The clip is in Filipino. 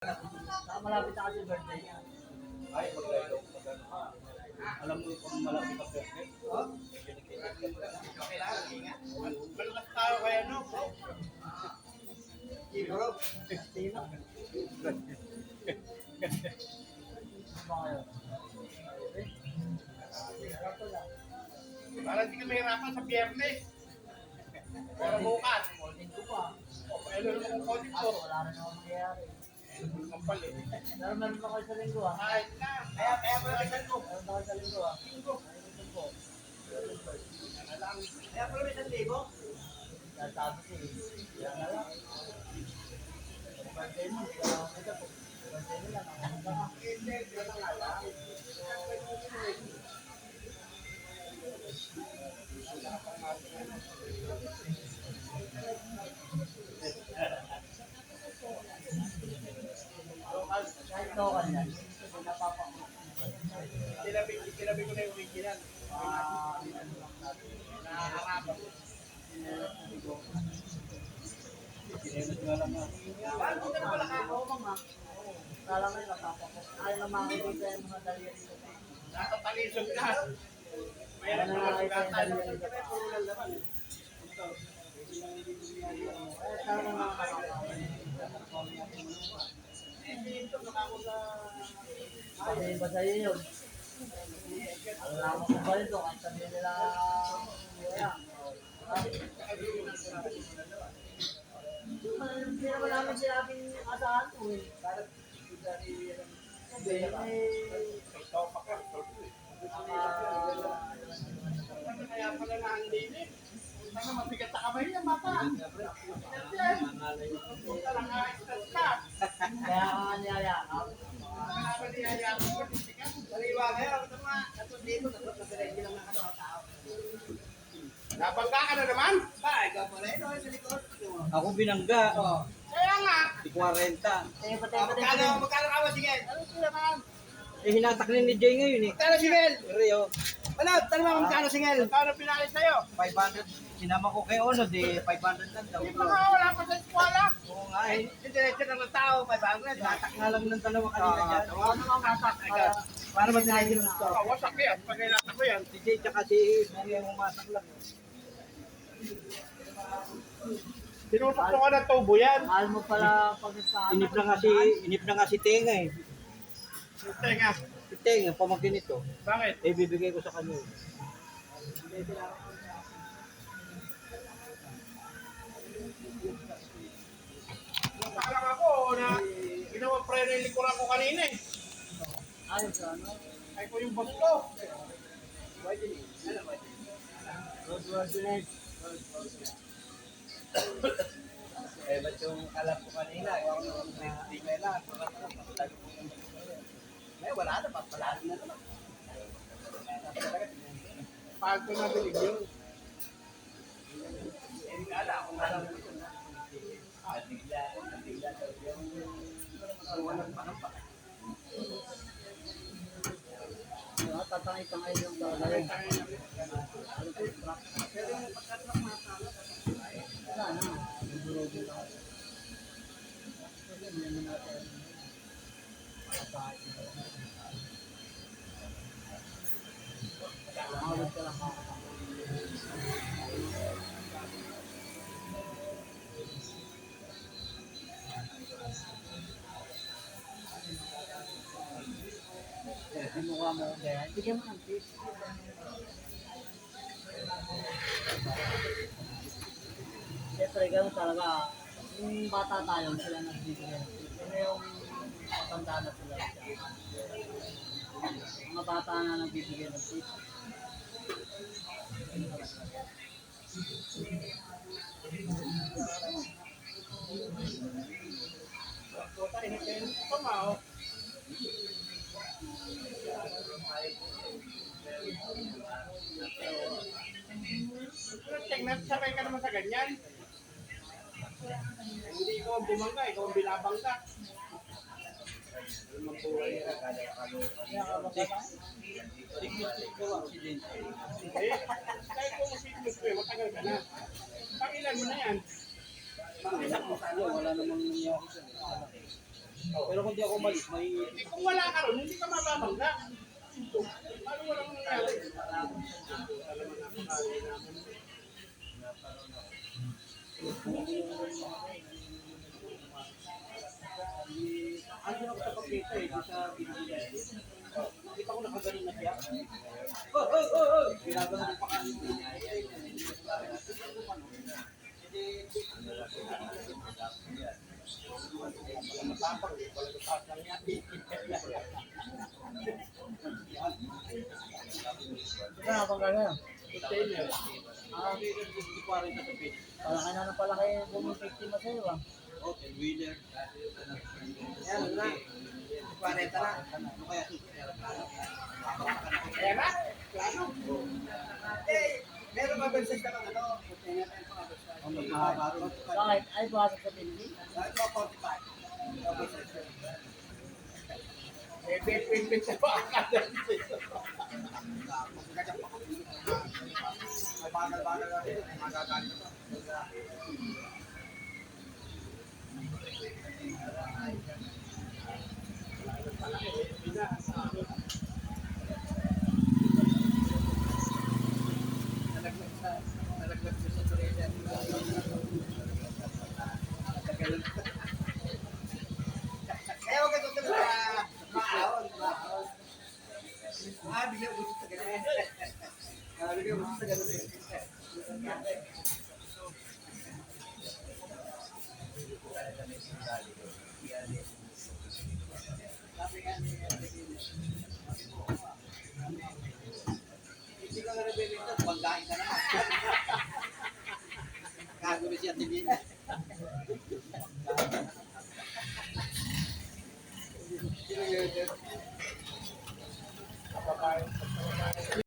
Saka malapit na kasi birthday niya. Ay, mag-lalo. Alam mo kung malapit ang birthday? Oo. Kailangan, ingat. Malakas tayo kaya no, bro. Bro, sino? Para hindi ka mahirapan sa biyernes. Pero bukas. Holding ko pa. O, ano naman ang konti Ako, ko? wala rin naman mangyayari. Ang palit. Pero meron pa kayo sa linggo ah. Kahit na. Kaya pala may ko. Meron pa kayo sa linggo ah. Ayun po. Kaya pala may 1,000. Dahil sabi ko eh. Yan na lang. Birthday mo, hindi ka lang kita po. Birthday nila, nakakita ka. Hindi, gano'n nga lang. Kahit local yan, hindi napapakita. Tinabi ko na yung original. Ano lang natin. Nakakarapan. Sinunod nga lang nga. Bakit ka na pala ka? Oo mga. Kala mo yung napapakita. Ayaw na makikita yung mga daliri ko. Natatalisod ka. Mayroon Ano na na mga nakita yung sugatan. daliri ko. Puro lang naman. Sana mga nakakawin. Ito, nakako sa... Sabihin ba sa'yo yun? Alam mo kung ba ito, kahit sabihin nila, wala. Hindi naman namin sinabing asahan ko eh. Sabi, Ikaw pa ka. Kaya pala na ang linis. Tanga mabigat sa kamay niya, mata. Punta lang ka-express ka. kaya ka niyayakap. Kaya niyayakap ko, hindi ka. Saliwa kayo, ito nga, ito dito, tapos na sila, hindi lang nakatawa-tao. Nabangga ka na naman? Ba, ikaw pala, ito, sa likod. Ako binangga. Oh. Kaya nga. Di 40. Magkano ka ba, sige? Ano sila naman? Eh, hinatak ni Jay ngayon eh. Magkano, Singel? Rio, Ano, tanong mo magkano, Singel? Paano pinalis sa'yo? 500. Sinama ko kay Ono, di 500 lang daw. Hindi pa nga, wala pa sa eskwala. Oo nga eh. Diretso lang ng tao, 500. Hinatak nga lang ng dalawa kanina dyan. Ano mga masak? Para ba sinayos ng store? Kawasak yan. Pag kailangan ko yan. Si Jay tsaka si Mary ang umasak lang. Sinusok ko ka ng tubo yan. Mahal mo pala pag nagpaano. Inip na nga si Tenga eh. Tenga. Si Tenga, pamagkin ito. Bakit? Eh, bibigay ko sa kanya. Nakalang ako na ginawa pre likuran ko kanina eh. Ayos ano? Ay ko yung boss ko. Road ordinance. Eh, ba't yung alam ko kanina, yung hindi kailangan, eh, wala na, papalalo na naman. Pag ko nabilig yun. Eh, hindi alam, kung alam mo ito na. Bigla, walang panampa. Tatangay-tangay yung dalay. Pero yung pagkatrap masala, Wala na. Naguro-guro lang. Kasi hindi naman natin makakain. Makawid ka lang makakain. Hindi mo ka mo kaya. Bigyan mo ng fish. Siyempre, gano'n talaga. Yung bata tayo, sila nagbibigay. Pero yung matanda na sila. Mga bata na nagbibigay ng tips. Puta, hinikayin ko pa nga oh. Tingnan, sabay ka naman sa ganyan. Hindi ikaw ang bumangga, ikaw ang binabangga. Kaya ka ba Eh, kahit kung fitness ko eh, matagal ka na. Pangilan mo na yan. Wala namang nangyari siya. Pero kung di ako umalis, may... Eh, kung wala ka ron, hindi ka mababangga. Paano walang nangyari? Alam mo, napakali naman. Ano ako sa pagkita eh, di sa binibigay. Nakita ko nakagaling na siya. Oh! Ginagano pa kami. Ito na, pang gano'n. Container. Ah, Hindi ko rin sa page. palaki na ng palaki yung bumibiktima sa'yo ah. Oh, 10-wheeler. Yan, wala. 40 na. Ano kaya? Kaya na, plano. Eh, meron ba benses ka ng ano? Container na yung mga benses. Oh, may mahaba rin. Bakit? Ay, buhasag sa building? Dahil mga 45. Okay, sir. Eh, bet sa baka. May bagal-bagal na rin. May magagalit pa. Nalaglag siya sa turete. Kaya huwag ka tutuloy sa maahon. Bigla gusto sa ganun. Bigla gusto sa ganun eh. Hindi ko na nabili ito, banggain ka naman. Kagulo siya tingin. Sino yun?